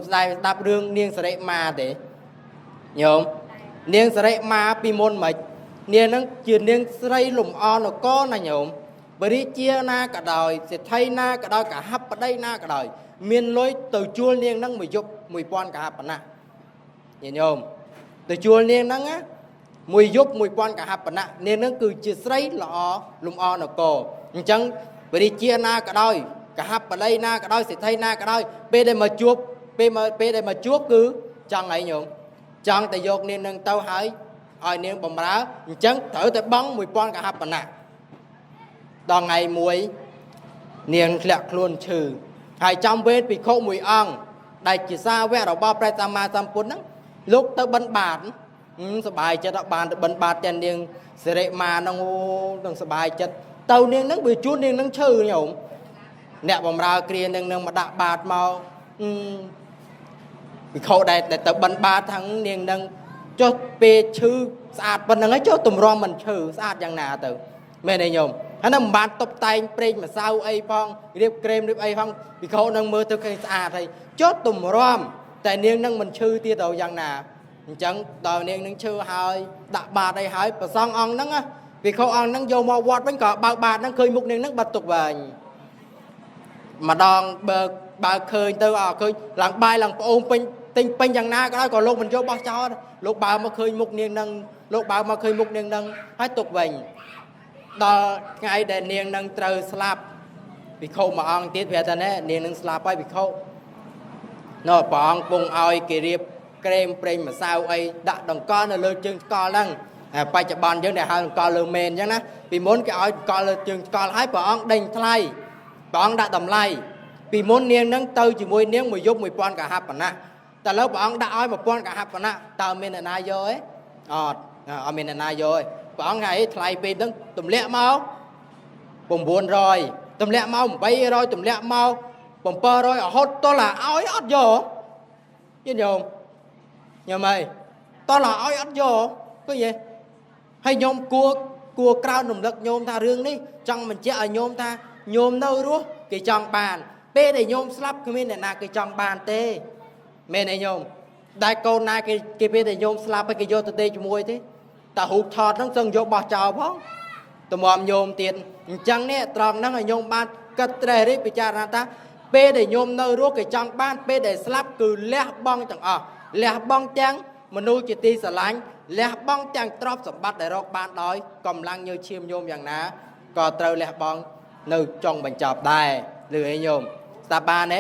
Sai đáp rương niên sẽ mà thế nhôm niên sẽ mà pi môn mạch niên nó chuyển niên sẽ lùm on nó có là nhôm bởi đi chia na cả đời sẽ thay na cả đời cả hấp ở đây na cả đời miền lối từ chua niên nó mùi dục mùi quan cả hấp nè nhìn nhôm từ chua niên nó á mùi dục mùi quan cả hấp nè niên nó cứ chia sấy lọ lùm on nó cổ chẳng bởi đi chia na cả đời cả hấp ở đây na cả đời sẽ thay na cả đời bê đây mà chuột bê đây mà chuột cứ chẳng ấy nhung chẳng tại dột nên nâng tao hỏi hỏi nên bầm rá chẳng thử tại bắn mùi quan cả hấp nè đòn ngày mùi niên lẹt luôn trừ hai trong bên bị khô mùi ong đại chỉ xa vẽ đầu bao prai tam ma tam pun lúc tới bắn bạt sờ bài cho đó bàn bắn bạt trên niên sẽ mà nó đừng sờ bài chất tàu niên nó bị chút niên nó trừ nhung nè bầm rá kia nâng mà đạp bạt màu bị khâu đây để tập bắn ba tháng niên nâng cho pe chư sạch bắn nâng ấy cho tụm rom mình chư sạchយ៉ាងណាទៅមែនទេញោមហើយនឹងមិនបានតុបតែងប្រេងម្សៅអីផងរៀបក្រែមរៀបអីផងពីខោនឹងមើលទៅឃើញស្អាតហើយចុះទម្រាំតែនាងនឹងមិនឈឺទៀតទៅយ៉ាងណាអញ្ចឹងដល់នាងនឹងឈឺហើយដាក់បាតអីហើយប្រសងអង្គហ្នឹងពីខោអង្គហ្នឹងយកមកវត្តវិញក៏បើកបាតហ្នឹងឃើញមុខនាងហ្នឹងបាត់ទុកវិញម្ដងបើឃើញទៅអើឃើញឡើងបាយឡើងប្អូនពេញទិញពេញយ៉ាងណាក៏ដោយក៏លោកមិនយកបោះចោលលោកបើមកឃើញមុខនាងហ្នឹងលោកបើមកឃើញមុខនាងហ្នឹងហើយទុកវិញដល់ថ្ងៃដែលនាងនឹងត្រូវស្លាប់វិខោមួយអង្គទៀតប្រាប់ថាណែនាងនឹងស្លាប់ហើយវិខោណ៎ព្រះអង្គពងឲ្យគេរៀបក្រែមប្រេងម្សៅអីដាក់ដង្កល់នៅលើជើងឆ្កល់ហ្នឹងបច្ចុប្បន្នយើងដែលហៅដង្កល់លើមេនអញ្ចឹងណាពីមុនគេឲ្យដង្កល់លើជើងឆ្កល់ហើយព្រះអង្គដេញថ្លៃព្រះអង្គដាក់តម្លៃពីមុននាងនឹងទៅជាមួយនាងមួយយប់1000កហបណៈតែឥឡូវព្រះអង្គដាក់ឲ្យ1000កហបណៈតើមានអ្នកណាយកទេអត់មានអ្នកណាយកទេព្រះអង្គឲ្យថ្លៃពេលហ្នឹងទម្លាក់មក900ទម្លាក់មក800ទម្លាក់មក700រហូតតោះឲ្យអត់យកយល់ញោមអើយតោះឲ្យអត់យកឃើញទេហើយញោមគួរក្រោនរំលឹកញោមថារឿងនេះចង់បញ្ជាក់ឲ្យញោមថាញោមនៅរស់គេចង់បានពេលដែលញោមស្លាប់គ្មានអ្នកណាគេចង់បានទេមែនទេញោមដែលកូនណាគេពេលដែលញោមស្លាប់ហើយគេយកទៅទេជាមួយទេតែរូបថតហ្នឹងសឹងយកបោះចោលផងតម្រាំញោមទៀតអញ្ចឹងនេះត្រង់ហ្នឹងឲ្យញោមបានគិតត្រេះរិះពិចារណាថាពេលដែលញោមនៅរស់គេចង់បានពេលដែលស្លាប់គឺលះបង់ទាំងអស់លះបង់ទាំងមនុស្សជាទីស្រឡាញ់លះបង់ទាំងទ្រព្យសម្បត្តិដែលរកបានដោយកម្លាំងញើសឈាមញោមយ៉ាងណាក៏ត្រូវលះបង់នៅចុងបញ្ចប់ដែរឬអីញោមស្ដាប់បានទេ